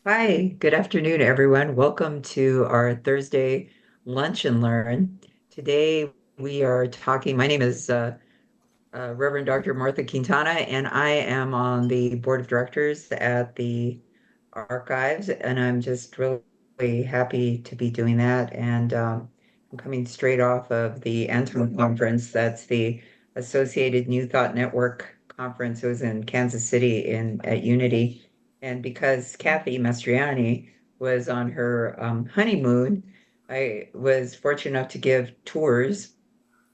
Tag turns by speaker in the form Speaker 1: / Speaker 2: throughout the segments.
Speaker 1: Hi, good afternoon, everyone. Welcome to our Thursday Lunch and Learn. Today we are talking. My name is Reverend Dr. Martha Quintana, and I am on the board of directors at the archives, and I'm just really happy to be doing that. And I'm coming straight off of the Anton conference. That's the Associated New Thought Network conference. It was in Kansas City in at Unity. And because Kathy Mastriani was on her honeymoon, I was fortunate enough to give tours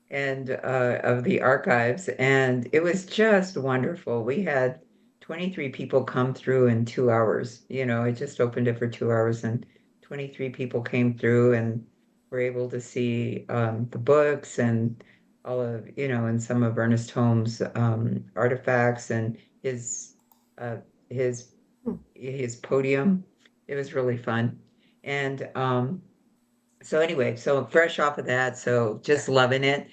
Speaker 1: and of the archives, and it was just wonderful. We had 23 people come through in 2 hours. I just opened it for 2 hours, and 23 people came through and were able to see the books and all of, and some of Ernest Holmes' artifacts and his uh, his his podium. It was really fun. And so anyway, so fresh off of that, so just loving it.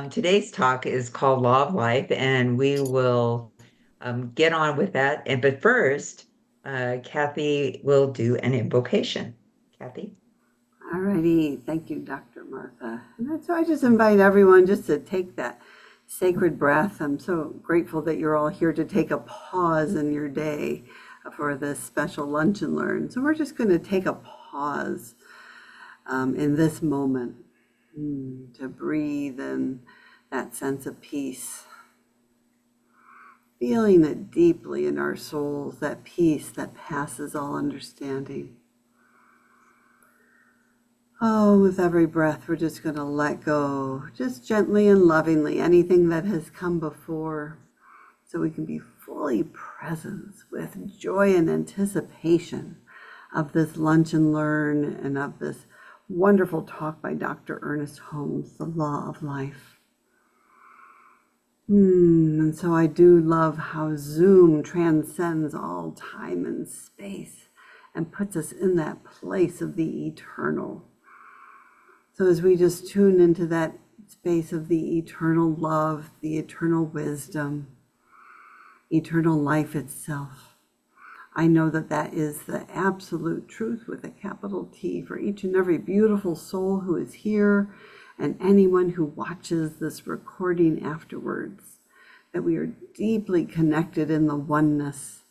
Speaker 1: Today's talk is called Law of Life, and we will get on with that. And but first, Kathy will do an invocation. Kathy?
Speaker 2: Alrighty, thank you, Dr. Martha. So I just invite everyone just to take that sacred breath. I'm so grateful that you're all here to take a pause in your day for this special lunch and learn. So we're just going to take a pause in this moment to breathe in that sense of peace, feeling it deeply in our souls, that peace that passes all understanding. Oh, with every breath, we're just going to let go, just gently and lovingly, anything that has come before, so we can be fully present with joy and anticipation of this lunch and learn and of this wonderful talk by Dr. Ernest Holmes, The Law of Life. And so I do love how Zoom transcends all time and space and puts us in that place of the eternal. So as we just tune into that space of the eternal love, the eternal wisdom, eternal life itself, I know that that is the absolute truth with a capital T for each and every beautiful soul who is here and anyone who watches this recording afterwards, that we are deeply connected in the oneness,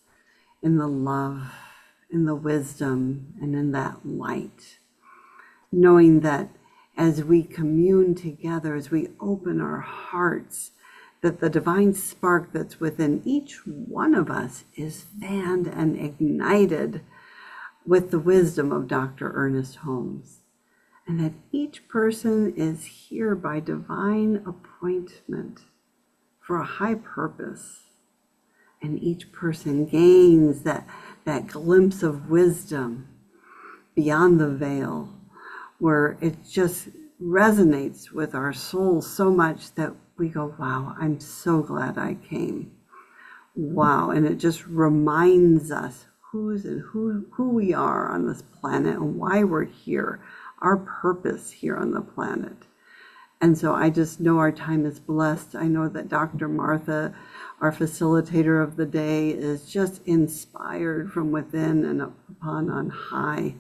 Speaker 2: in the love, in the wisdom, and in that light, knowing that as we commune together, as we open our hearts, that the divine spark that's within each one of us is fanned and ignited with the wisdom of Dr. Ernest Holmes, and that each person is here by divine appointment for a high purpose, and each person gains that glimpse of wisdom beyond the veil, where it just resonates with our souls so much that we go, wow, I'm so glad I came. Wow. And it just reminds us who we are on this planet and why we're here, our purpose here on the planet. And so I just know our time is blessed. I know that Dr. Martha, our facilitator of the day, is just inspired from within and upon on high,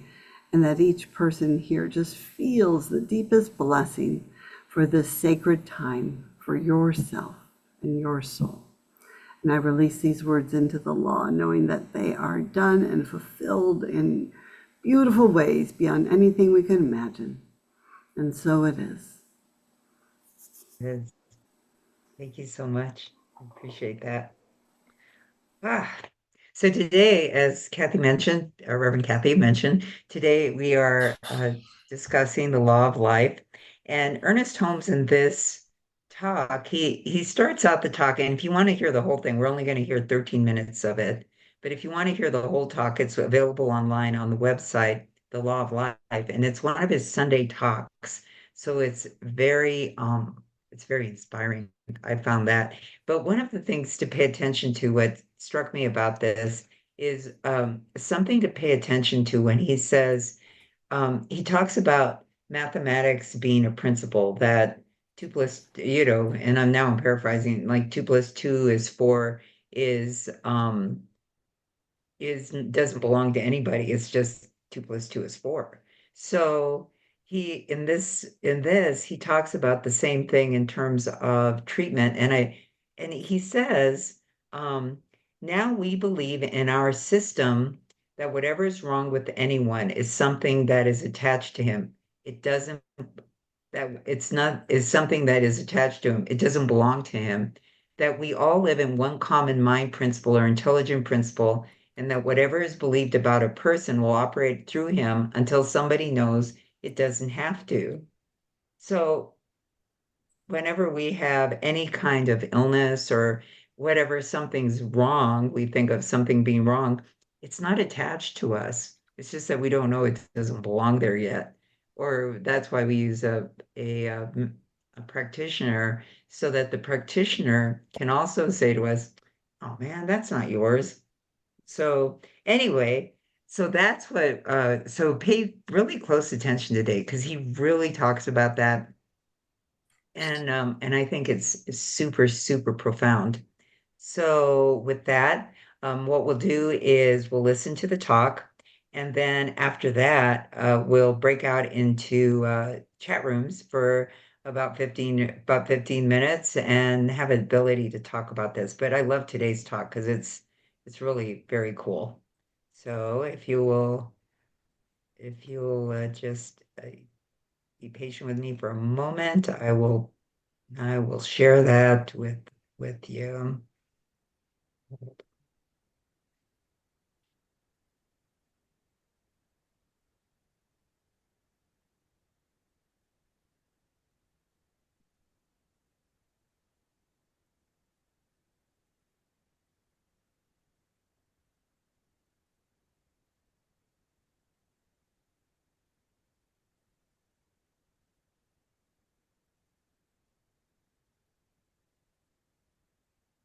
Speaker 2: and that each person here just feels the deepest blessing for this sacred time for yourself and your soul. And I release these words into the law, knowing that they are done and fulfilled in beautiful ways beyond anything we can imagine. And so it is.
Speaker 1: Yes. Thank you so much. I appreciate that. Ah, so today, as Kathy mentioned, Reverend Kathy mentioned, today we are discussing the law of life. And Ernest Holmes in this talk, he starts out the talk, and if you want to hear the whole thing, we're only going to hear 13 minutes of it. But if you want to hear the whole talk, it's available online on the website, The Law of Life, and it's one of his Sunday talks. So it's very inspiring. I found that. But one of the things to pay attention to, what struck me about this, is something to pay attention to when he says, he talks about mathematics being a principle that two plus, and I'm paraphrasing, like two plus two is four, is doesn't belong to anybody. It's just 2 + 2 is 4. So in this he talks about the same thing in terms of treatment, and he says, um, now we believe in our system that whatever is wrong with anyone is something that is attached to him. It doesn't that it's not is something that is attached to him. It doesn't belong to him. That we all live in one common mind principle or intelligent principle, and that whatever is believed about a person will operate through him until somebody knows it doesn't have to. So whenever we have any kind of illness or whatever, something's wrong, we think of something being wrong, it's not attached to us. It's just that we don't know it doesn't belong there yet. Or that's why we use a practitioner so that the practitioner can also say to us, oh man, that's not yours. So anyway, so that's what so pay really close attention today because he really talks about that, and I think it's super, super profound. So with that, what we'll do is we'll listen to the talk, and then after that, we'll break out into chat rooms for about 15 minutes and have an ability to talk about this. But I love today's talk because it's really very cool. So if you'll just be patient with me for a moment, I will share that with you.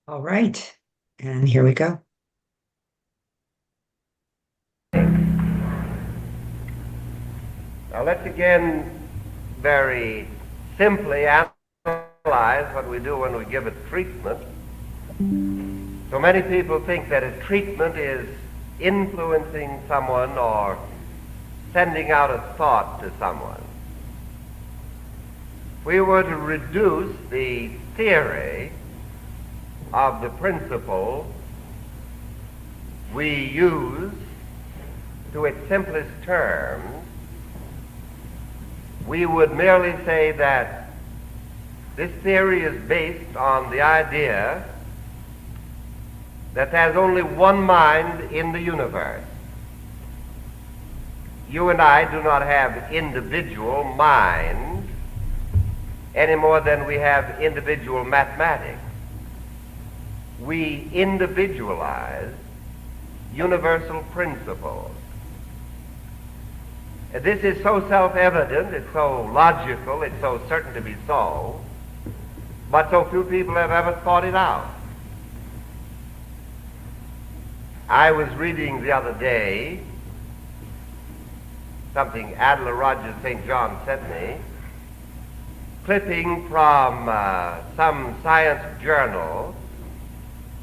Speaker 1: All right, and here we go.
Speaker 3: Now let's again very simply analyze what we do when we give a treatment. So many people think that a treatment is influencing someone or sending out a thought to someone. If we were to reduce the theory of the principle we use to its simplest terms, we would merely say that this theory is based on the idea that there's only one mind in the universe. You and I do not have individual minds any more than we have individual mathematics. We individualize universal principles. This is so self-evident, it's so logical, it's so certain to be so, but so few people have ever thought it out. I was reading the other day something Adler Rogers St. John sent me, clipping from some science journal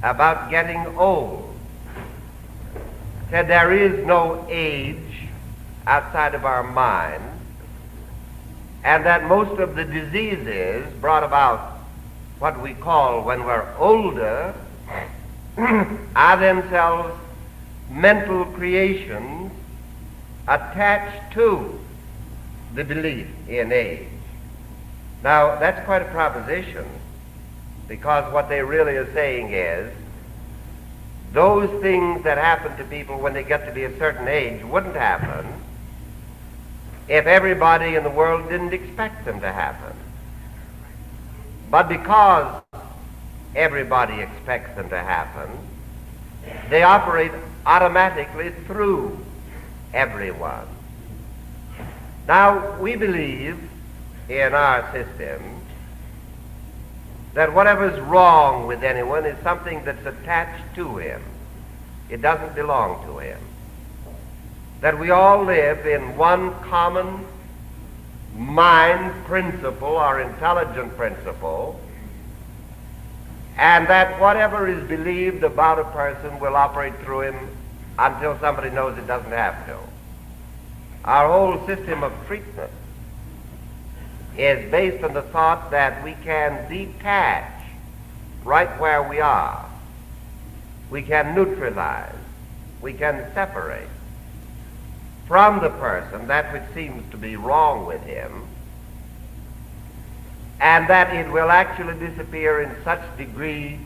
Speaker 3: about getting old. Said there is no age outside of our mind, and that most of the diseases brought about what we call when we're older are themselves mental creations attached to the belief in age. Now, that's quite a proposition, because what they really are saying is those things that happen to people when they get to be a certain age wouldn't happen if everybody in the world didn't expect them to happen. But because everybody expects them to happen, they operate automatically through everyone. Now, we believe in our system that whatever's wrong with anyone is something that's attached to him. It doesn't belong to him. That we all live in one common mind principle or intelligent principle, and that whatever is believed about a person will operate through him until somebody knows it doesn't have to. Our whole system of treatment is based on the thought that we can detach right where we are. We can neutralize. We can separate from the person that which seems to be wrong with him, and that it will actually disappear in such degree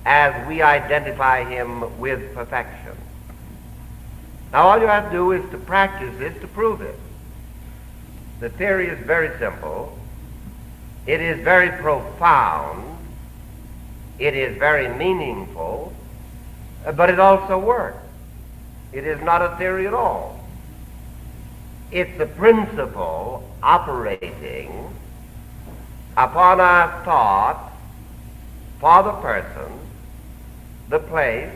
Speaker 3: as we identify him with perfection. Now all you have to do is to practice this to prove it. The theory is very simple. It is very profound. It is very meaningful, but it also works. It is not a theory at all. It's the principle operating upon our thought for the person, the place,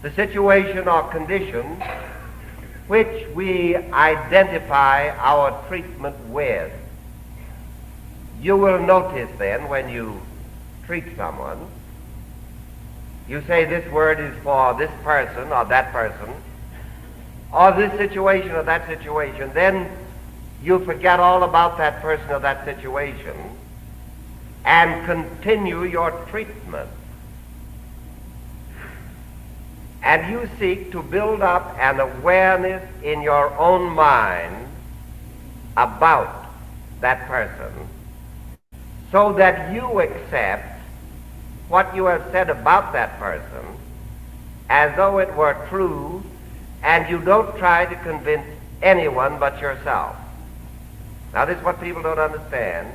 Speaker 3: the situation or condition which we identify our treatment with. You will notice then when you treat someone, you say this word is for this person or that person, or this situation or that situation, then you forget all about that person or that situation and continue your treatment. And you seek to build up an awareness in your own mind about that person so that you accept what you have said about that person as though it were true, and you don't try to convince anyone but yourself. Now this is what people don't understand,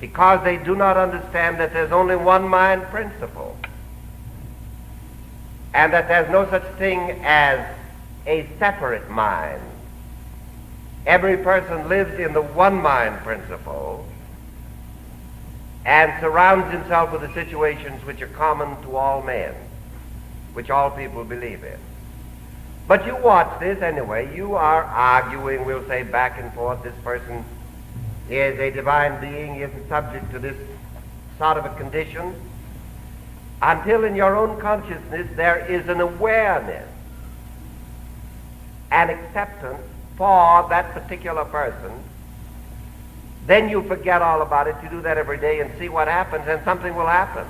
Speaker 3: because they do not understand that there's only one mind principle, and that there's no such thing as a separate mind. Every person lives in the one mind principle and surrounds himself with the situations which are common to all men, which all people believe in. But you watch this anyway. You are arguing, we'll say, back and forth. This person is a divine being, isn't subject to this sort of a condition, until in your own consciousness there is an awareness, an acceptance for that particular person. Then you forget all about it. You do that every day and see what happens, and something will happen.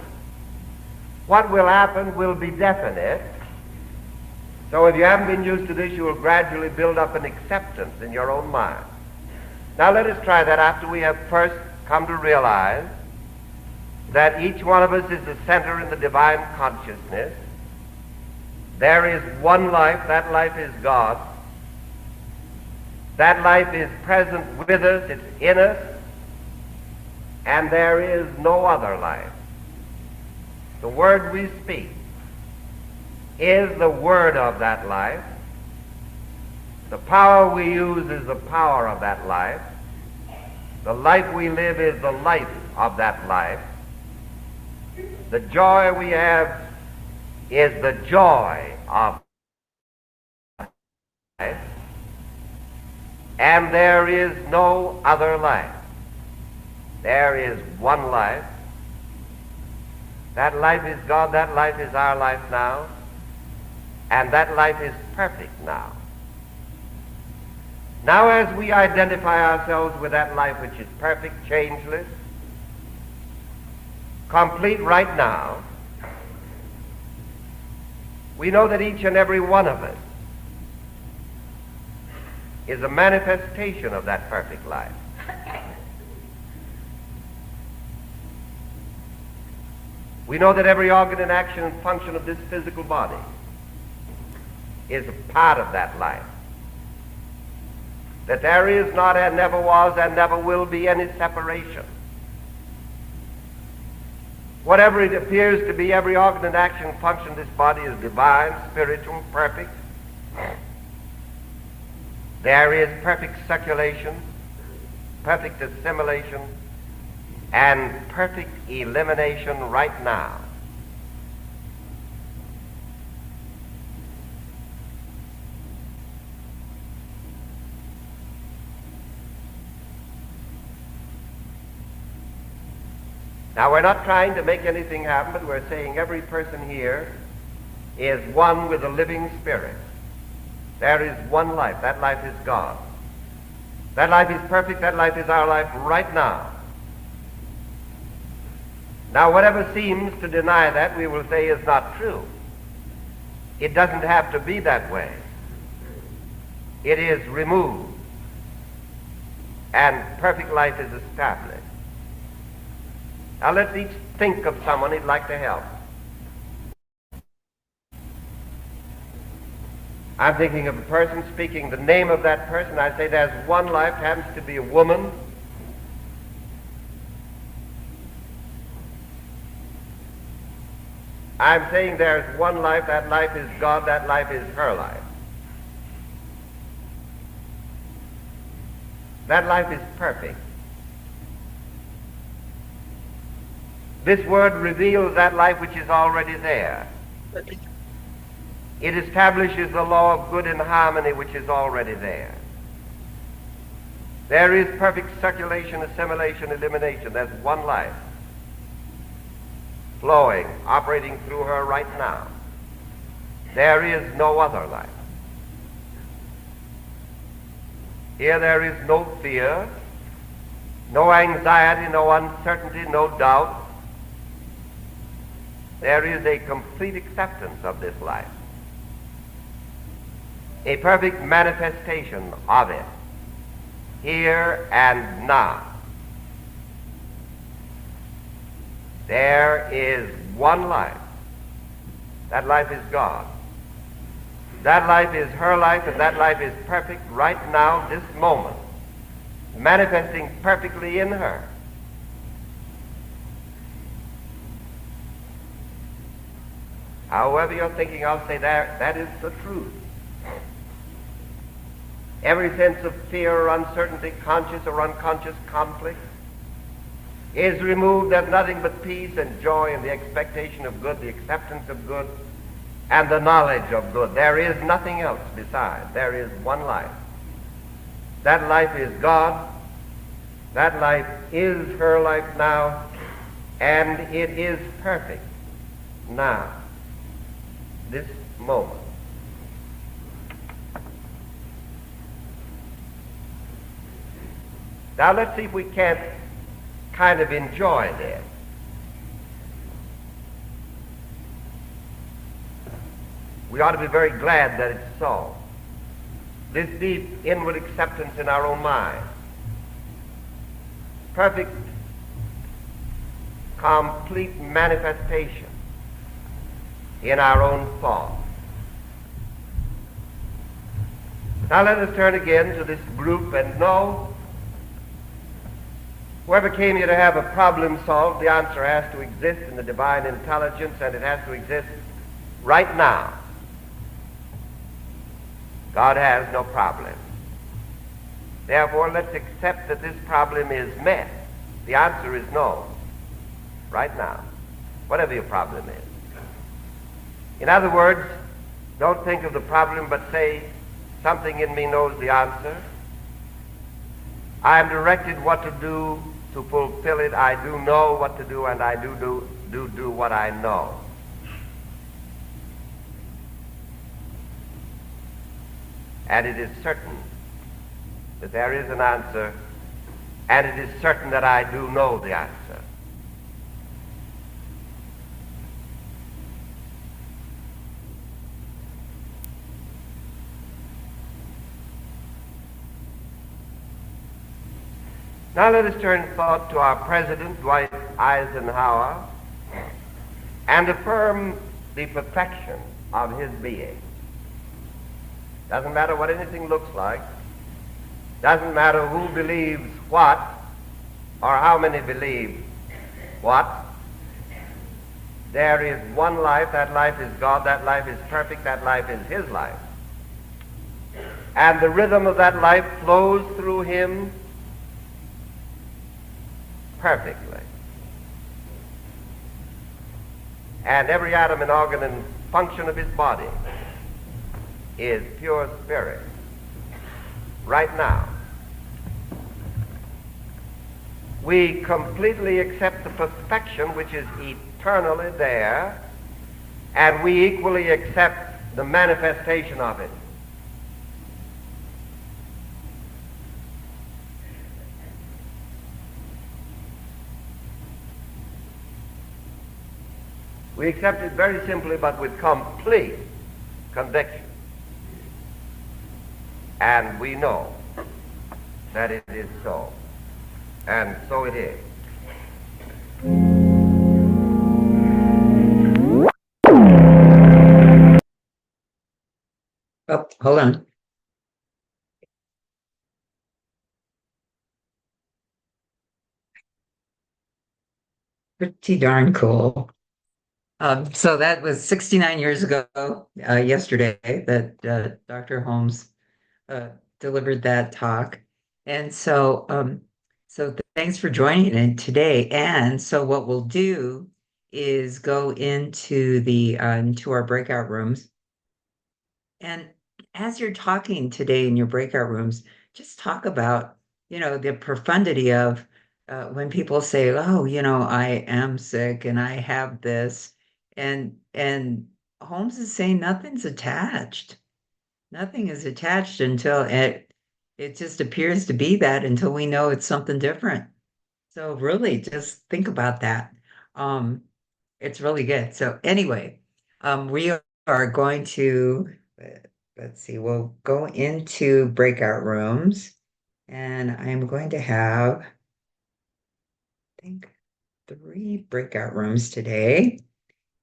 Speaker 3: What will happen will be definite. So if you haven't been used to this, you will gradually build up an acceptance in your own mind. Now let us try that after we have first come to realize that each one of us is the center in the divine consciousness. There is one life. That life is God. That life is present with us. It's in us. And there is no other life. The word we speak is the word of that life. The power we use is the power of that life. The life we live is the life of that life. The joy we have is the joy of life. And there is no other life. There is one life. That life is God. That life is our life now. And that life is perfect now. Now as we identify ourselves with that life which is perfect, changeless, complete right now, we know that each and every one of us is a manifestation of that perfect life. We know that every organ and action and function of this physical body is a part of that life. That there is not and never was and never will be any separation. Whatever it appears to be, every organ and action and function of this body is divine, spiritual, perfect. There is perfect circulation, perfect assimilation, and perfect elimination right now. Now we're not trying to make anything happen, but we're saying every person here is one with the living Spirit. There is one life. That life is God. That life is perfect. That life is our life right now. Now, whatever seems to deny that, we will say is not true. It doesn't have to be that way. It is removed, and perfect life is established. Now, let's each think of someone he'd like to help. I'm thinking of a person, speaking the name of that person. I say there's one life, happens to be a woman. I'm saying there's one life, that life is God, that life is her life. That life is perfect. This word reveals that life which is already there. It establishes the law of good and harmony which is already there. There is perfect circulation, assimilation, elimination. There's one life flowing, operating through her right now. There is no other life. Here there is no fear, no anxiety, no uncertainty, no doubt. There is a complete acceptance of this life, a perfect manifestation of it, here and now. There is one life. That life is God. That life is her life, and that life is perfect right now, this moment, manifesting perfectly in her. However you're thinking, I'll say that is the truth. Every sense of fear or uncertainty, conscious or unconscious conflict, is removed. There's nothing but peace and joy and the expectation of good, the acceptance of good, and the knowledge of good. There is nothing else besides. There is one life. That life is God. That life is her life now, and it is perfect now, this moment. Now let's see if we can't kind of enjoy this. We ought to be very glad that it's so. This deep inward acceptance in our own mind. Perfect, complete manifestation in our own thought. Now let us turn again to this group and know whoever came here to have a problem solved, the answer has to exist in the divine intelligence, and it has to exist right now. God has no problem. Therefore, let's accept that this problem is met. The answer is no, right now, whatever your problem is. In other words, don't think of the problem, but say, something in me knows the answer. I am directed what to do to fulfill it. I do know what to do, and I do what I know. And it is certain that there is an answer, and it is certain that I do know the answer. Now let us turn thought to our President, Dwight Eisenhower, and affirm the perfection of his being. Doesn't matter what anything looks like. Doesn't matter who believes what or how many believe what. There is one life. That life is God. That life is perfect. That life is his life. And the rhythm of that life flows through him perfectly. And every atom and organ and function of his body is pure spirit right now. We completely accept the perfection which is eternally there and we equally accept the manifestation of it. We accept it very simply, but with complete conviction. And we know that it is so. And so it is.
Speaker 1: Oh, hold on. Pretty darn cool. So that was 69 years ago, yesterday, that Dr. Holmes uh, delivered that talk. And so thanks for joining in today. And so what we'll do is go into our breakout rooms. And as you're talking today in your breakout rooms, just talk about, the profundity of when people say, "Oh, I am sick and I have this," and Holmes is saying nothing's attached. Nothing is attached until it just appears to be that until we know it's something different. So really, just think about that. Um, it's really good. So anyway, we are going to, let's see, we'll go into breakout rooms, and I'm going to have, I think, 3 breakout rooms today,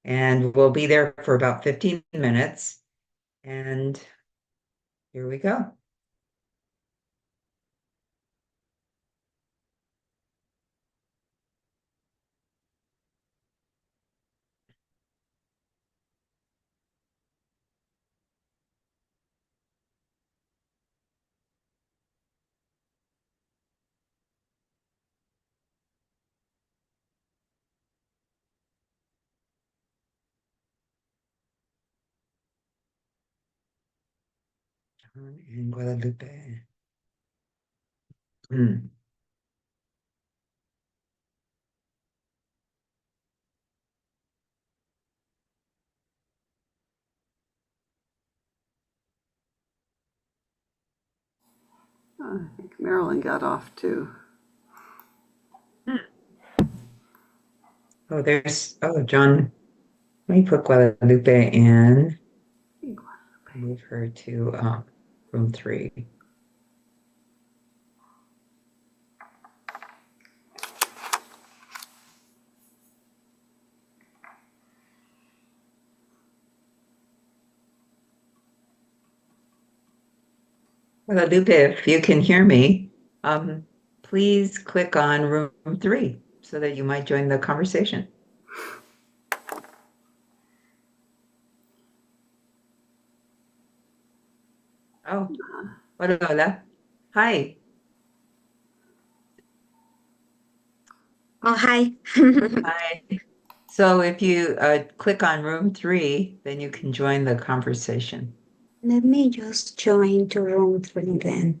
Speaker 1: and we'll be there for about 15 minutes. And here we go. In Guadalupe. Hmm.
Speaker 2: I think Marilyn got off too.
Speaker 1: John, let me put Guadalupe in, move her to room 3. Guadalupe, if you can hear me, please click on room 3 so that you might join the conversation. Oh, hola. Hi.
Speaker 4: Oh, hi.
Speaker 1: Hi. So if you click on room 3, then you can join the conversation.
Speaker 4: Let me just join to room 3 then.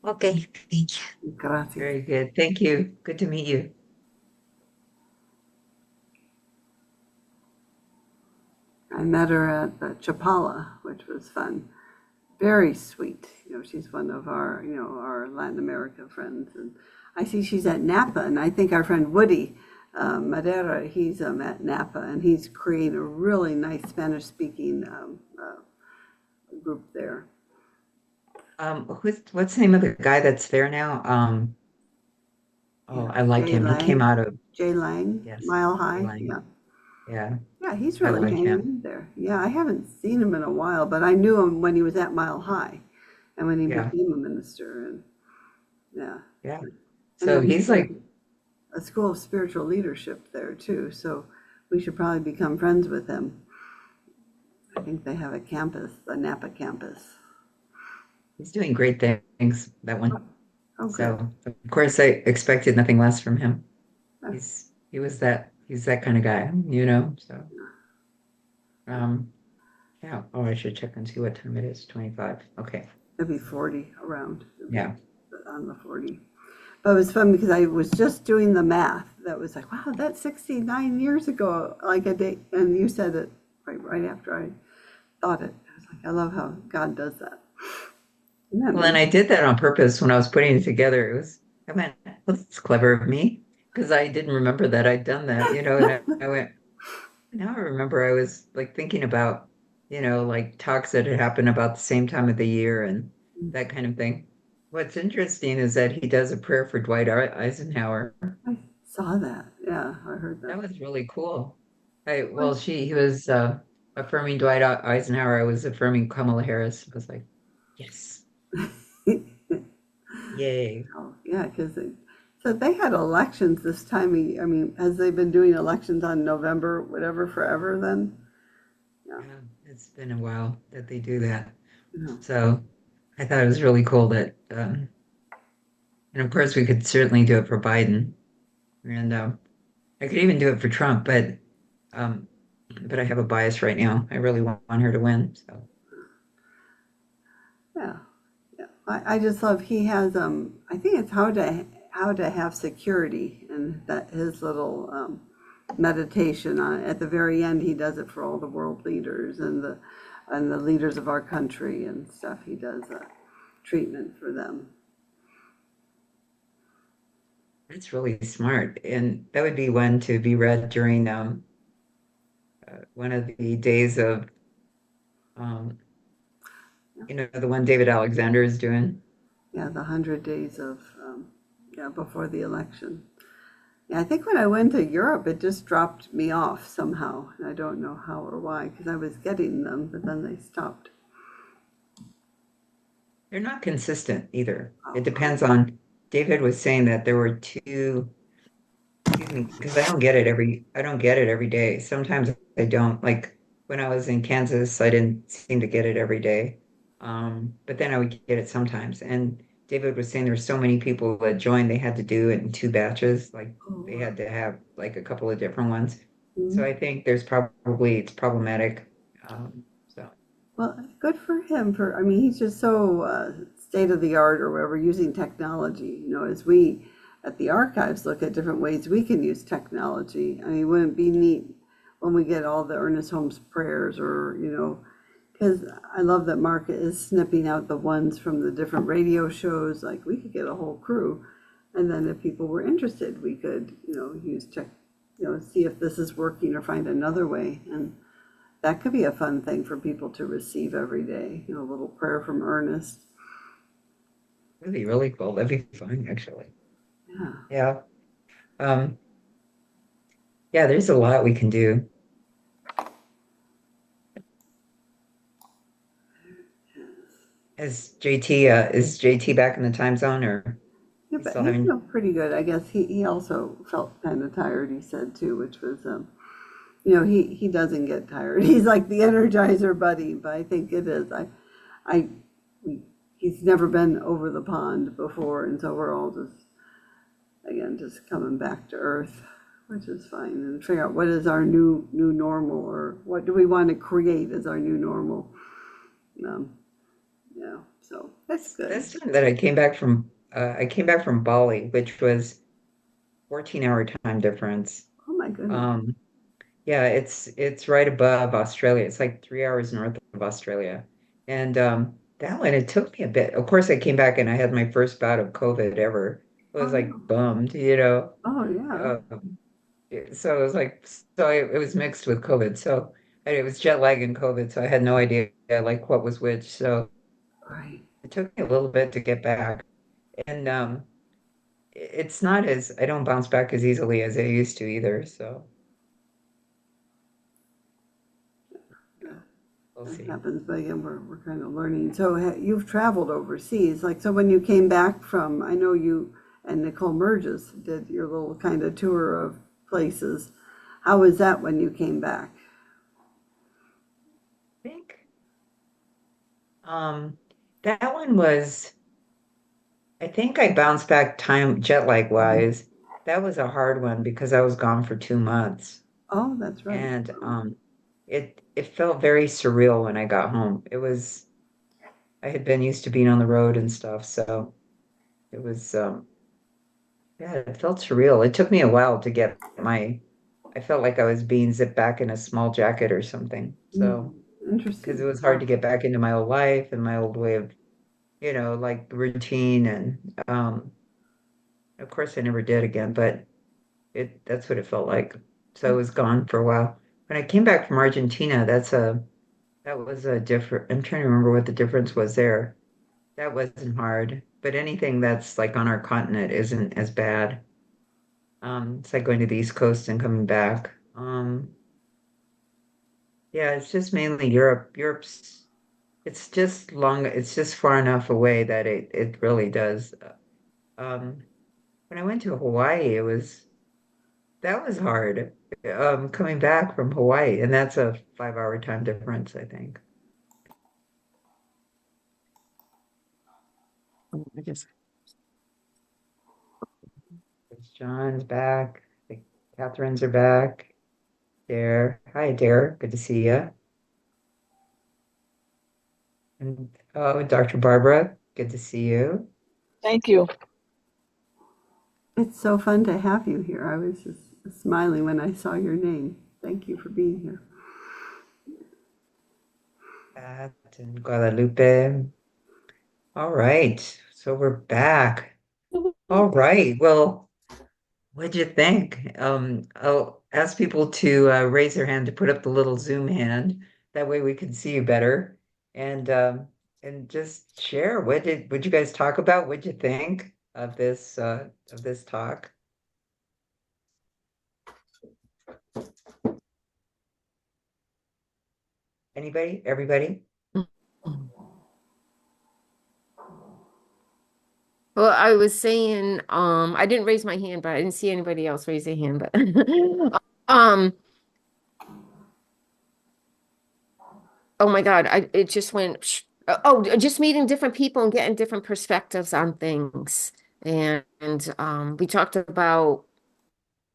Speaker 4: Okay, thank you.
Speaker 2: Gracias.
Speaker 1: Very good. Thank you. Good to meet you.
Speaker 2: I met her at the Chapala, which was fun. Very sweet. She's one of our Latin America friends. And I see she's at Napa, and I think our friend Woody Madera, he's at Napa, and he's created a really nice Spanish-speaking group there.
Speaker 1: What's the name of the guy that's there now? I like
Speaker 2: Jay
Speaker 1: him. He came
Speaker 2: Lang.
Speaker 1: out of,
Speaker 2: Jay Lang,
Speaker 1: yes,
Speaker 2: Mile
Speaker 1: Jay
Speaker 2: High.
Speaker 1: Lang.
Speaker 2: Yeah.
Speaker 1: Yeah,
Speaker 2: Yeah, he's
Speaker 1: I
Speaker 2: really
Speaker 1: like
Speaker 2: hanging
Speaker 1: him.
Speaker 2: in there. Yeah, I haven't seen him in a while, but I knew him when he was at Mile High and when he
Speaker 1: Yeah,
Speaker 2: became a minister. And yeah.
Speaker 1: yeah.
Speaker 2: And
Speaker 1: So
Speaker 2: it
Speaker 1: he's
Speaker 2: was
Speaker 1: like,
Speaker 2: a school of spiritual leadership there too. So we should probably become friends with him. I think they have a campus, the Napa campus.
Speaker 1: he's doing great things, that one.
Speaker 2: Oh, good.
Speaker 1: So of course I expected nothing less from him.
Speaker 2: Oh,
Speaker 1: He's that kind of guy, so yeah. Oh, I should check and see what time it is. 25. Okay.
Speaker 2: it'd be 40 around.
Speaker 1: Yeah.
Speaker 2: On the 40. But it was fun because I was just doing the math. That was like, wow, that's 69 years ago, like a day. And you said it right after I thought it. I was like, I love how God does that. Isn't that
Speaker 1: Well, and
Speaker 2: amazing?
Speaker 1: I did that on purpose when I was putting it together. I went, well, that's clever of me because I didn't remember that I'd done that, and I went, now I remember I was like thinking about, like talks that had happened about the same time of the year and that kind of thing. What's interesting is that he does a prayer for Dwight Eisenhower.
Speaker 2: I saw that. Yeah, I heard
Speaker 1: That
Speaker 2: that.
Speaker 1: was really cool. Well,
Speaker 2: What?
Speaker 1: he was affirming Dwight Eisenhower. I was affirming Kamala Harris. I was like, yes, yay.
Speaker 2: Oh, yeah, because so they had elections this time. I mean, has they been doing elections on November, whatever, forever then? Yeah,
Speaker 1: Yeah, it's been a while that they do that.
Speaker 2: you
Speaker 1: So I thought it was really cool that, and of course, we could certainly do it for Biden, and I could even do it for Trump, um, but I have a bias right now. I really want her to win. So
Speaker 2: yeah, yeah. I just love he has I think it's how to have security and that his little meditation on at the very end he does it for all the world leaders and the leaders of our country and stuff. He does a treatment for them.
Speaker 1: that's really smart, and that would be one to be read during one of the days of um, the one David Alexander is doing.
Speaker 2: Yeah, the 100 days of yeah before the election. Yeah, I think when I went to Europe, it just dropped me off somehow. And I don't know how or why, because I was getting them, but then they stopped.
Speaker 1: They're not consistent either.
Speaker 2: Oh,
Speaker 1: It depends
Speaker 2: right.
Speaker 1: on. David was saying that there were two. Excuse me, because I don't get it every day. Sometimes I don't. Like when I was in Kansas, I didn't seem to get it every day. But then I would get it sometimes. And David was saying there were so many people that joined, they had to do it in two batches. Like
Speaker 2: Oh,
Speaker 1: they
Speaker 2: wow.
Speaker 1: had to have like a couple of different ones. So
Speaker 2: Mhm.
Speaker 1: I think it's problematic. So
Speaker 2: Well, good for him. I mean, he's just so state of the art or whatever, using technology. As we at the archives look at different ways we can use technology. I mean, wouldn't it be neat when we get all the Ernest Holmes prayers or, because I love that Mark is snipping out the ones from the different radio shows. Like we could get a whole crew, and then if people were interested, we could, use tech, see if this is working or find another way. And that could be a fun thing for people to receive every day. A little prayer from Ernest.
Speaker 1: it'd be really cool. That'd be fun, actually.
Speaker 2: Yeah.
Speaker 1: Yeah. Um, yeah, there's a lot we can do. Is JT back in the time zone or
Speaker 2: Yeah,
Speaker 1: he's
Speaker 2: but
Speaker 1: still
Speaker 2: he
Speaker 1: having?
Speaker 2: felt pretty good. I guess he also felt kind of tired, he said too, which was, he doesn't get tired. He's like the Energizer buddy, but I think it is. I, he's never been over the pond before, and so we're all just, again, just coming back to earth, which is fine, and figure out what is our new normal, or what do we want to create as our new normal. Um, yeah, so that's good.
Speaker 1: This time that I came back from Bali, which was 14-hour time difference.
Speaker 2: Oh my goodness.
Speaker 1: Um, yeah, it's right above Australia. It's like 3 hours north of Australia. And that one, it took me a bit. Of course, I came back and I had my first bout of COVID ever. I
Speaker 2: Oh
Speaker 1: was like
Speaker 2: no.
Speaker 1: bummed.
Speaker 2: Oh yeah.
Speaker 1: Um, so it was like, it was mixed with COVID. So it was jet lag and COVID. So I had no idea like what was which. So
Speaker 2: Right.
Speaker 1: it took me a little bit to get back. And it's not as, I don't bounce back as easily as I used to either. So yeah,
Speaker 2: Yeah,
Speaker 1: we'll
Speaker 2: that
Speaker 1: see.
Speaker 2: happens, but again, we're kind of learning. So you've traveled overseas, like so when you came back from, I know you and Nicole Burgess did your little kind of tour of places. How was that when you came back?
Speaker 1: I think um, that one was, I think I bounced back time jet lag
Speaker 2: Mhm.
Speaker 1: wise. That was a hard one because I was gone for 2 months.
Speaker 2: Oh, that's right.
Speaker 1: And it felt very surreal when I got home. I had been used to being on the road and stuff, so it was Yeah, it felt surreal. It took me a while to get I felt like I was being zipped back in a small jacket or something. So, because it
Speaker 2: Interesting.
Speaker 1: was hard to
Speaker 2: Wow.
Speaker 1: get back into my old life and my old way of, like routine. And of course I never did again, but that's what it felt like. So I was gone for a while. When I came back from Argentina, that was a different, I'm trying to remember what the difference was there. That wasn't hard, but anything that's like on our continent isn't as bad. It's like going to the East Coast and coming back. Yeah, it's just mainly Europe. It's just far enough away that it really does. Um, when I went to Hawaii, that was hard. Coming back from Hawaii, and that's a 5 hour time difference, I think. I guess John's back. The Catherine's are back. Dare. Hi, Dare. Good to see you. And oh, Dr. Barbara, good to see you.
Speaker 5: Thank you.
Speaker 2: It's so fun to have you here. I was just smiling when I saw your name. Thank you for being here.
Speaker 1: Pat and Guadalupe. All right. So we're back. All right. Well, what'd you think? I'll ask people to raise their hand to put up the little Zoom hand. That way we can see you better. And just share. What'd you guys talk about? What'd you think of this talk? Anybody? Everybody?
Speaker 6: Well, I was saying, I didn't raise my hand, but I didn't see anybody else raise their hand, but um, oh my God, it just went just meeting different people and getting different perspectives on things. And we talked about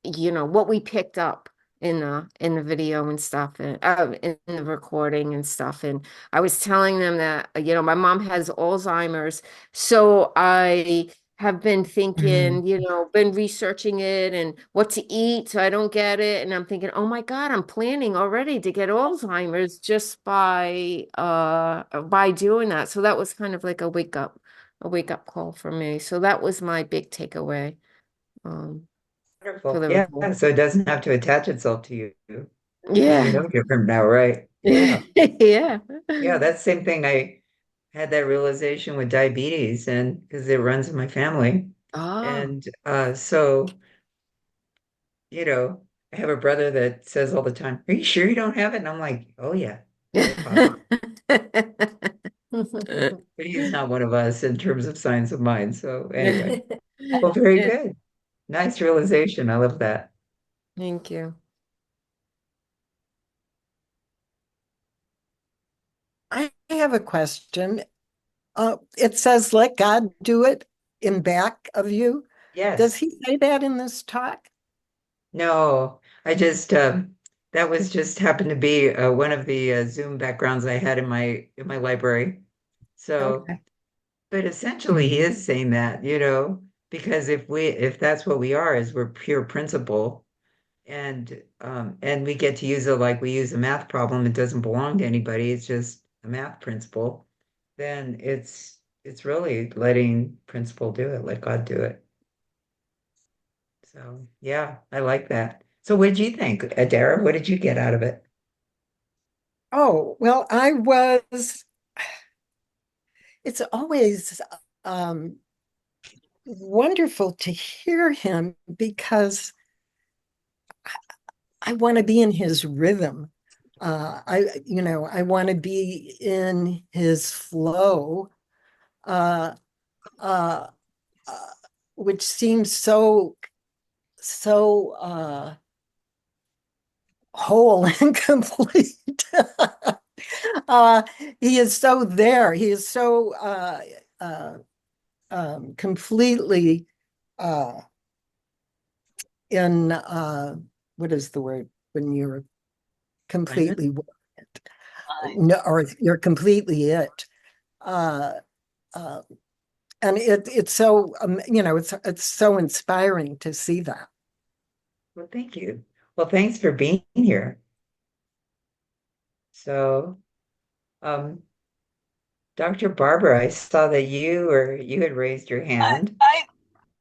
Speaker 6: what we picked up in the video and stuff and in the recording and stuff. And I was telling them that my mom has Alzheimer's, so I have been
Speaker 1: Mhm.
Speaker 6: thinking, been researching it and what to eat so I don't get it. And I'm thinking, oh my God, I'm planning already to get Alzheimer's just by doing that. So that was kind of like a wake up call for me. So that was my big takeaway. Um, for
Speaker 1: Wonderful.
Speaker 6: the
Speaker 1: Yeah.
Speaker 6: report.
Speaker 1: So it doesn't have to attach itself to you because you
Speaker 6: Yeah.
Speaker 1: know different now, right? Yeah.
Speaker 6: Yeah.
Speaker 1: Yeah. That's the same thing. I had that realization with diabetes and because it runs in my family.
Speaker 6: Oh.
Speaker 1: And you know, I have a brother that says all the time, "Are you sure you don't have it?" And I'm like, "Oh yeah, we're positive." But he's not one of us in terms of science of mind. So anyway, well, very
Speaker 6: Yeah.
Speaker 1: good. Nice realization. I love that.
Speaker 6: Thank you.
Speaker 5: I have a question. It says, let God do it in back of you. Does
Speaker 1: Yes.
Speaker 5: he say that in this talk?
Speaker 1: No, I just that was just happened to be one of the Zoom backgrounds I had in my library. So,
Speaker 5: Okay.
Speaker 1: but essentially he is saying that, because if that's what we are, is we're pure principle and we get to use it like we use a math problem, it doesn't belong to anybody, it's just a math principle, then it's really letting principle do it, let God do it. So yeah, I like that. So what did you think, Adara? What did you get out of it?
Speaker 5: Oh, well, it's always um, wonderful to hear him because I want to be in his rhythm. I want to be in his flow, uh, uh, uh, which seems so whole and complete. uh, he is so there. He is so uh, completely uh, in what is the word when you're
Speaker 1: Alignment?
Speaker 5: completely no, or you're completely it. Uh, uh, And it's so, it's so inspiring to see that.
Speaker 1: Well, thank you. Well, thanks for being here. So, um, Dr. Barbara, I saw that you had raised your
Speaker 7: I,
Speaker 1: hand.
Speaker 7: I,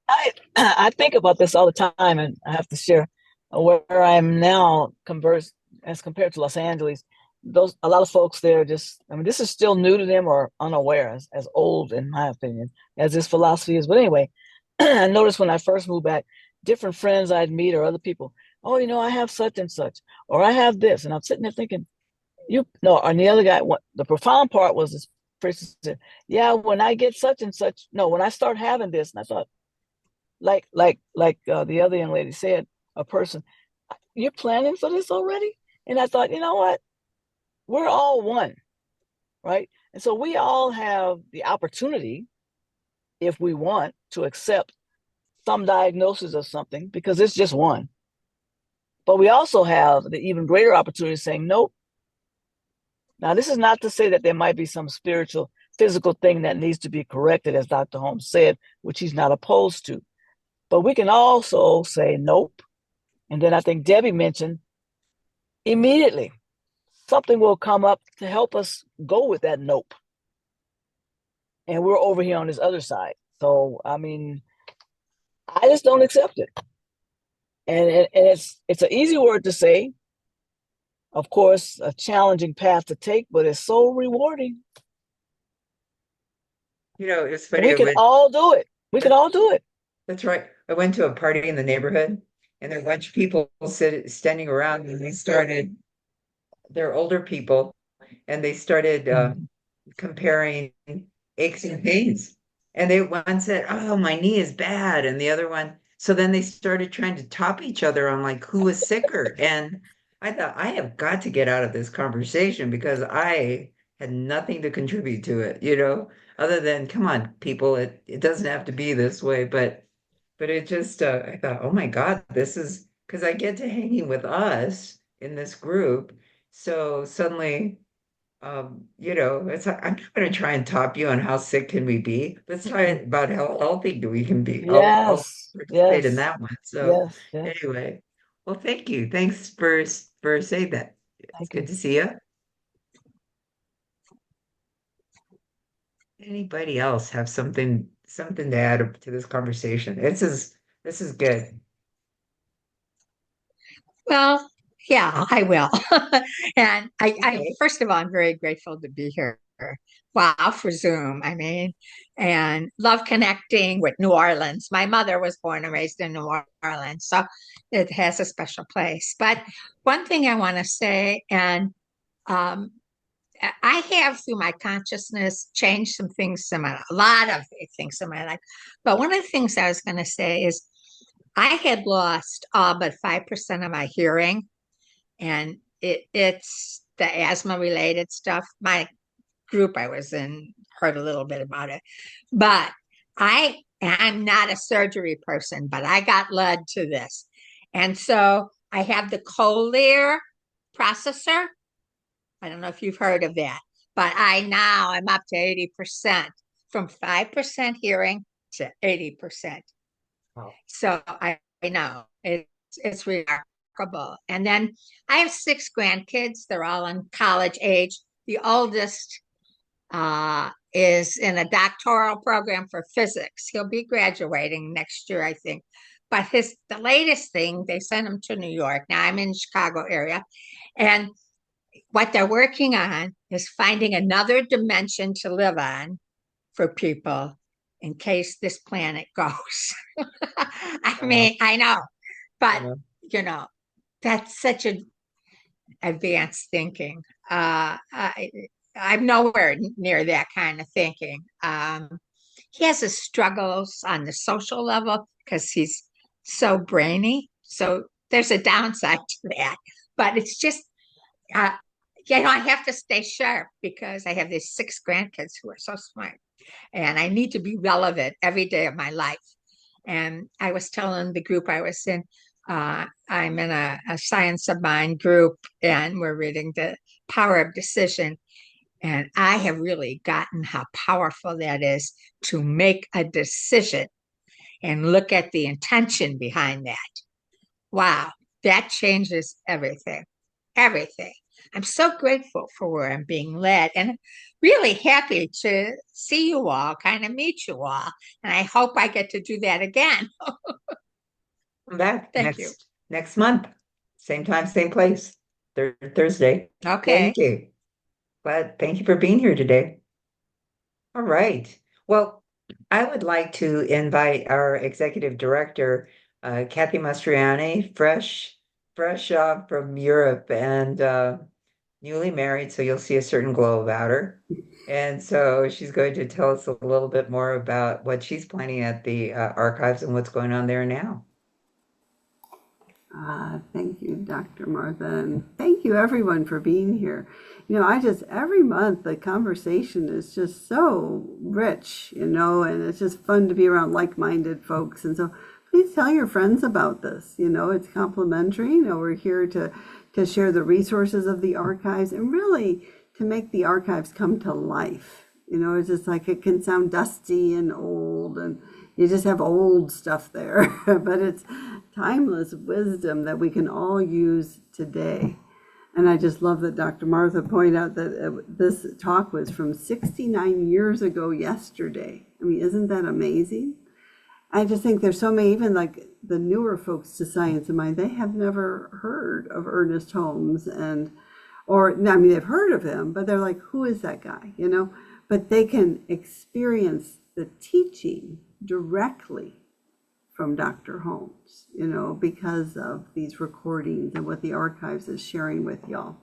Speaker 7: I, I think about this all the time, and I have to share where I am now, converse as compared to Los Angeles. Those a lot of folks there just, I mean, this is still new to them or unaware, as old in my opinion as this philosophy is. But anyway, I noticed when I first moved back, different friends I'd meet or other people. Oh, I have such and such, or I have this, and I'm sitting there thinking, you no, and the other guy, what the profound part was this person said, yeah, when I get such and such, no, when I start having this, and I thought, the other young lady said, a person, you're planning for this already? And I thought, you know what? We're all one, right? And so we all have the opportunity, if we want, to accept some diagnosis of something because it's just one. But we also have the even greater opportunity of saying, nope. Now, this is not to say that there might be some spiritual, physical thing that needs to be corrected, as Dr. Holmes said, which he's not opposed to. But we can also say, nope. And then I think Debbie mentioned immediately something will come up to help us go with that nope. And we're over here on this other side. So, I mean, I just don't accept it. And it's an easy word to say, of course, a challenging path to take, but it's so rewarding.
Speaker 1: It's
Speaker 7: And
Speaker 1: funny.
Speaker 7: we can all do it. We can all do it.
Speaker 1: That's right. I went to a party in the neighborhood, and there were a bunch of people standing around, and they're older people, and they started comparing aches and pains. And one said, "Oh, my knee is bad," and the other one. So then they started trying to top each other on like who was sicker. And I thought I have got to get out of this conversation because I had nothing to contribute to it, other than come on, people, it doesn't have to be this way. But it just I thought, oh my God, this is because I get to hanging with us in this group. So suddenly it's like, I'm not going to try and top you on how sick can we be. Let's try about how healthy do we can be. I'll
Speaker 7: Yes,
Speaker 1: participate in
Speaker 7: yes,
Speaker 1: that one. So
Speaker 7: yes, yes.
Speaker 1: anyway, well, thank you. Thanks for saying that. It's
Speaker 7: Thank
Speaker 1: good
Speaker 7: you.
Speaker 1: to see you. Anybody else have something to add to this conversation? This is good.
Speaker 8: Well, yeah, I will. And I
Speaker 1: Okay.
Speaker 8: first of all, I'm very grateful to be here. Wow, for Zoom. I mean, and love connecting with New Orleans. My mother was born and raised in New Orleans, so it has a special place. But one thing I want to say, and um, I have through my consciousness changed some things a lot of things in my life. But one of the things I was going to say is I had lost all but 5% of my hearing, and it's the asthma related stuff. My group I was in heard a little bit about it, but I'm not a surgery person, but I got led to this, and so I have the cochlear processor. I don't know if you've heard of that, but I'm up to 80% from 5% hearing to 80%.
Speaker 1: Wow.
Speaker 8: So I know it's remarkable. And then I have six grandkids. They're all in college age. The oldest is in a doctoral program for physics. He'll be graduating next year, I think. But the latest thing, they sent him to New York. Now I'm in the Chicago area, and what they're working on is finding another dimension to live on for people in case this planet goes. I
Speaker 1: Wow.
Speaker 8: mean, I know,
Speaker 1: I
Speaker 8: but
Speaker 1: know.
Speaker 8: you know, that's such an advanced thinking. I'm nowhere near that kind of thinking. He has his struggles on the social level because he's so brainy. So there's a downside to that, but it's just uh, I have to stay sharp because I have these six grandkids who are so smart, and I need to be relevant every day of my life. And I was telling the group I was in, I'm in a science of mind group, and we're reading The Power of Decision. And I have really gotten how powerful that is to make a decision and look at the intention behind that. Wow, that changes everything. Everything. I'm so grateful for where I'm being led and really happy to see you all, kind of meet you all. And I hope I get to do that again.
Speaker 1: Come back
Speaker 8: Thank you.
Speaker 1: next month. Same time, same place. Thursday.
Speaker 8: Okay.
Speaker 1: Thank you. But thank you for being here today. All right. Well, I would like to invite our executive director, Kathy Mastriani, fresh from Europe and newly married, so you'll see a certain glow about her. And so she's going to tell us a little bit more about what she's planning at the archives and what's going on there now.
Speaker 2: Thank you, Dr. Martha, and thank you everyone for being here. Every month the conversation is just so rich, and it's just fun to be around like-minded folks. And so please tell your friends about this. It's complimentary. We're here to share the resources of the archives and really to make the archives come to life. It's just like it can sound dusty and old and you just have old stuff there, but it's timeless wisdom that we can all use today. And I just love that Dr. Martha pointed out that this talk was from 69 years ago yesterday. I mean, isn't that amazing? I just think there's so many, even like the newer folks to Science of Mind, they have never heard of Ernest Holmes they've heard of him, but they're like, who is that guy, But they can experience the teaching directly from Dr. Holmes, because of these recordings and what the archives is sharing with y'all.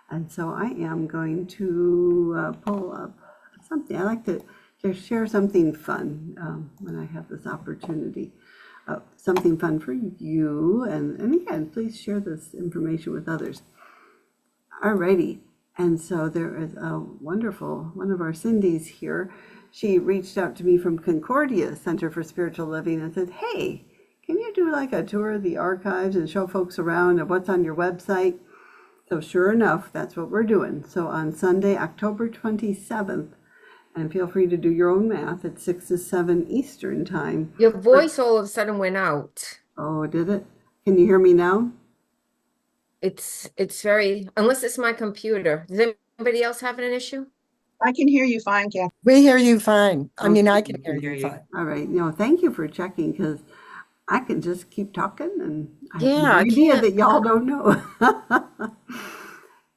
Speaker 2: And so I am going to pull up something. I like to share something fun when I have this opportunity. Something fun for you. And again, please share this information with others. Alrighty. And so there is a wonderful, one of our Cindy's here. She reached out to me from Concordia Center for Spiritual Living and said, hey, can you do like a tour of the archives and show folks around and what's on your website? So sure enough, that's what we're doing. So on Sunday, October 27th, and feel free to do your own math, at 6 to 7 Eastern time.
Speaker 6: Your voice all of a sudden went out.
Speaker 2: Oh, did it? Can you hear me now?
Speaker 6: It's very, unless it's my computer. Does anybody else having an issue?
Speaker 7: I can hear you fine, Kathy.
Speaker 5: We hear you fine. I mean, I
Speaker 2: Okay.
Speaker 5: can hear you fine.
Speaker 2: All right. Thank you for checking, because I can just keep talking and I have
Speaker 6: Yeah,
Speaker 2: no
Speaker 6: I
Speaker 2: idea
Speaker 6: can't.
Speaker 2: that y'all don't know.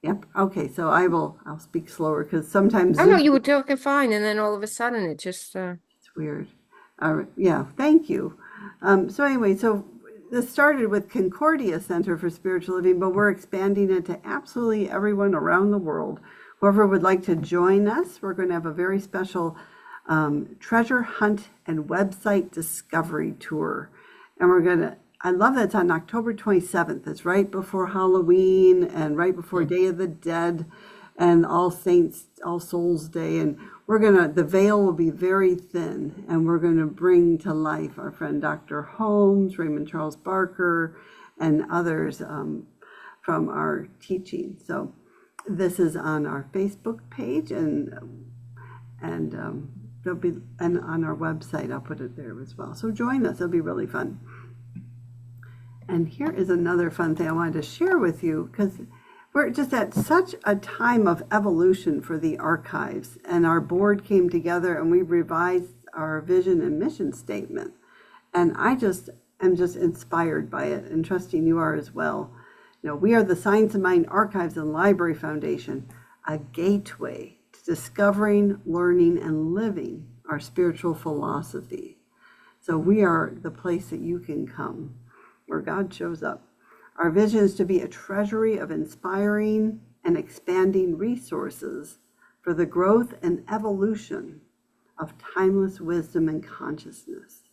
Speaker 2: Yep. Okay. So I'll speak slower because sometimes
Speaker 6: Oh no,
Speaker 2: Zoom,
Speaker 6: you were talking fine, and then all of a sudden it just
Speaker 2: it's weird. All right. Yeah. Thank you. So anyway, so this started with Concordia Center for Spiritual Living, but we're expanding it to absolutely everyone around the world. Whoever would like to join us, we're going to have a very special treasure hunt and website discovery tour. And I love that it's on October 27th. It's right before Halloween and right before Day of the Dead and All Souls Day. And the veil will be very thin, and we're going to bring to life our friend Dr. Holmes, Raymond Charles Barker, and others from our teaching. So this is on our Facebook page and there'll be, and on our website, I'll put it there as well. So join us, it'll be really fun. And here is another fun thing I wanted to share with you, because we're just at such a time of evolution for the archives, and our board came together and we revised our vision and mission statement. And I just am just inspired by it, and trusting you are as well. We are the Science of Mind Archives and Library Foundation, a gateway to discovering, learning, and living our spiritual philosophy. So we are the place that you can come, where God shows up. Our vision is to be a treasury of inspiring and expanding resources for the growth and evolution of timeless wisdom and consciousness.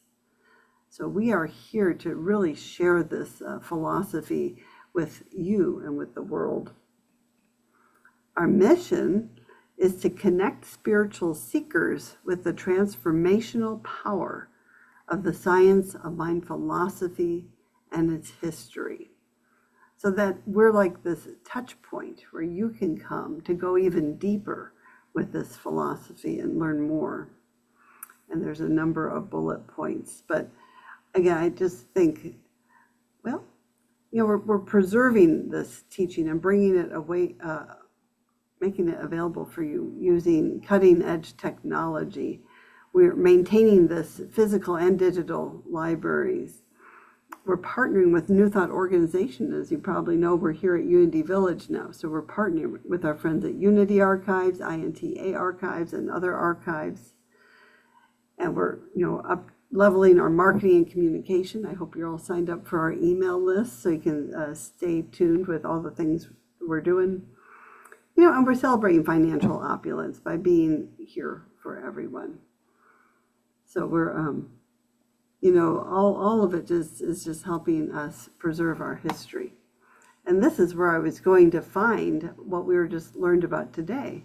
Speaker 2: So we are here to really share this philosophy with you and with the world. Our mission is to connect spiritual seekers with the transformational power of the science of mind philosophy and its history. so that we're like this touch point where you can come to go even deeper with this philosophy and learn more. And there's a number of bullet points. But again, I just think, well, we're preserving this teaching and bringing it away, making it available for you using cutting edge technology. We're maintaining this physical and digital libraries. We're partnering with New Thought Organization. As you probably know, we're here at Unity Village now. So we're partnering with our friends at Unity Archives, INTA Archives, and other archives. And we're, up leveling our marketing and communication. I hope you're all signed up for our email list so you can stay tuned with all the things we're doing. And we're celebrating financial opulence by being here for everyone. So we're, all of it is just helping us preserve our history. And this is where I was going to find what we were just learned about today,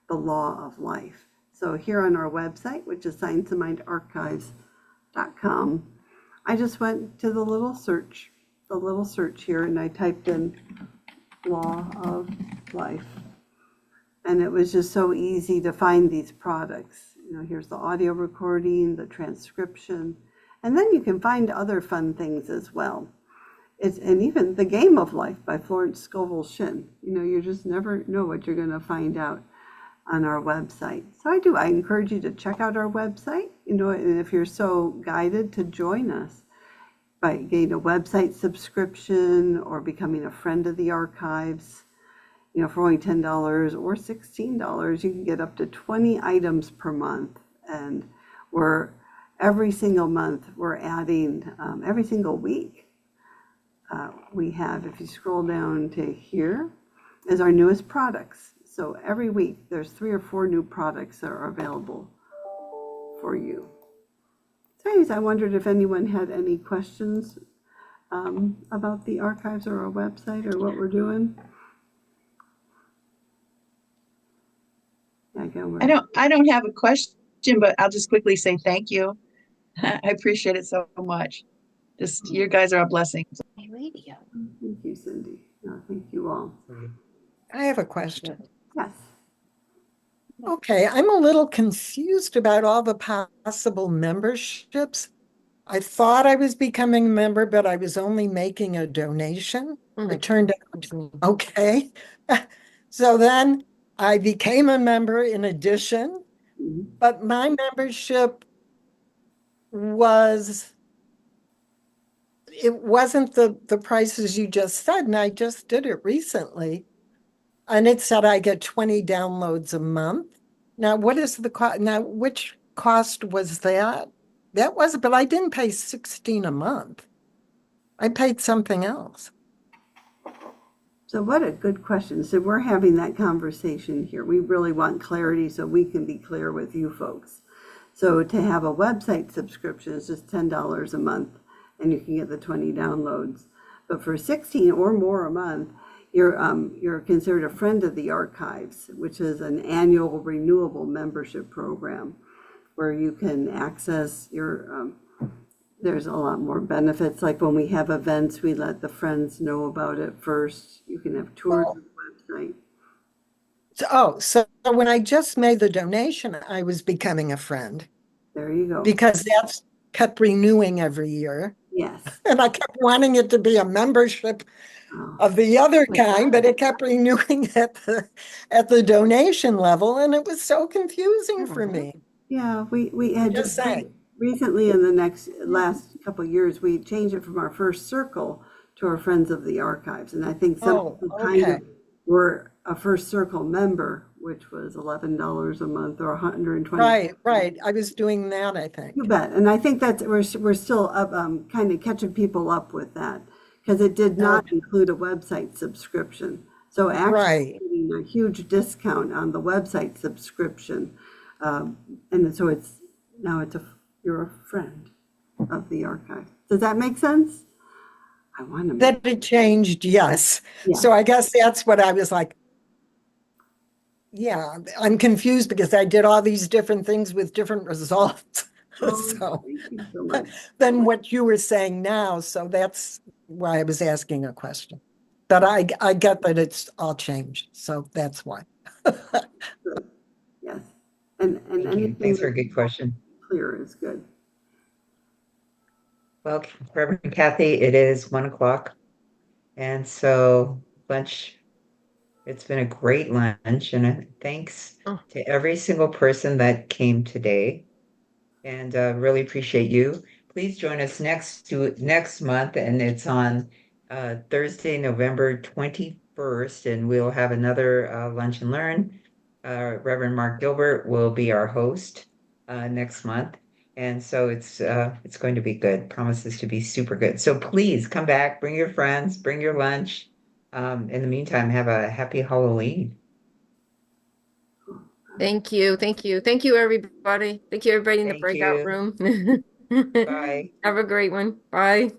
Speaker 2: the law of life. So here on our website, which is scienceofmindarchives.com, I just went to the little search here, and I typed in law of life. And it was just so easy to find these products. Here's the audio recording, the transcription, and then you can find other fun things as well. And even The Game of Life by Florence Scovel Shinn. You just never know what you're going to find out on our website. So I encourage you to check out our website, and if you're so guided, to join us by getting a website subscription or becoming a friend of the archives. For only $10 or $16, you can get up to 20 items per month. And every single month, we're adding, every single week, we have, if you scroll down to here, is our newest products. So every week, there's 3 or 4 new products that are available for you. So anyways, I wondered if anyone had any questions about the archives or our website or what we're doing.
Speaker 9: I don't have a question, but I'll just quickly say thank you. I appreciate it so much. Just you guys are a blessing.
Speaker 2: Thank you, Cindy. No, thank you all.
Speaker 5: I have a question.
Speaker 2: Yes.
Speaker 5: Okay, I'm a little confused about all the possible memberships. I thought I was becoming a member, but I was only making a donation. It turned out, okay. So then I became a member in addition, but my membership wasn't the prices you just said, and I just did it recently. And it said I get 20 downloads a month. Now, what is the cost? Now, which cost was that? That was, but I didn't pay $16 a month. I paid something else.
Speaker 2: So what a good question. So we're having that conversation here. We really want clarity so we can be clear with you folks. So to have a website subscription is just $10 a month, and you can get the 20 downloads. But for 16 or more a month, you're considered a friend of the archives, which is an annual renewable membership program where you can access your, there's a lot more benefits. Like when we have events, we let the friends know about it first. You can have tours of the website.
Speaker 5: So when I just made the donation, I was becoming a friend.
Speaker 2: There you go.
Speaker 5: Because that's kept renewing every year.
Speaker 2: Yes.
Speaker 5: And I kept wanting it to be a membership of the other kind, but it kept renewing at the donation level, and it was so confusing for me.
Speaker 2: Yeah, we had
Speaker 5: just
Speaker 2: recently in the last couple of years, we changed it from our first circle to our Friends of the Archives. And I think some people kind of were a first circle member, which was $11 a month or $120.
Speaker 5: Right. I was doing that, I think.
Speaker 2: You bet. And I think that's we're still up, kind of catching people up with that, because it did not include a website subscription. So actually getting a huge discount on the website subscription. And so you're a friend of the archive. Does that make sense? I want to
Speaker 5: that it changed, yes. Yeah. So I guess that's what I was like. Yeah, I'm confused because I did all these different things with different results.
Speaker 2: So
Speaker 5: than what you were saying now. So that's why I was asking a question. But I get that it's all changed, so that's why.
Speaker 2: Good. Yes. And
Speaker 1: Thank you.
Speaker 2: anything
Speaker 1: Thanks for a
Speaker 2: that's
Speaker 1: good question.
Speaker 2: clear is good.
Speaker 1: Well, Reverend Kathy, it is 1 o'clock. And so lunch, it's been a great lunch. And thanks
Speaker 6: Oh,
Speaker 1: to every single person that came today. And really appreciate you. Please join us next month, and it's on Thursday, November 21st, and we'll have another Lunch and Learn. Reverend Mark Gilbert will be our host next month, and so it's going to be good. Promises to be super good. So please come back, bring your friends, bring your lunch. In the meantime, have a happy Halloween.
Speaker 6: thank you. Thank you. Thank you, everybody. Thank you, everybody in the
Speaker 1: Thank
Speaker 6: breakout
Speaker 1: you.
Speaker 6: room.
Speaker 1: Bye.
Speaker 6: Have a great one. Bye.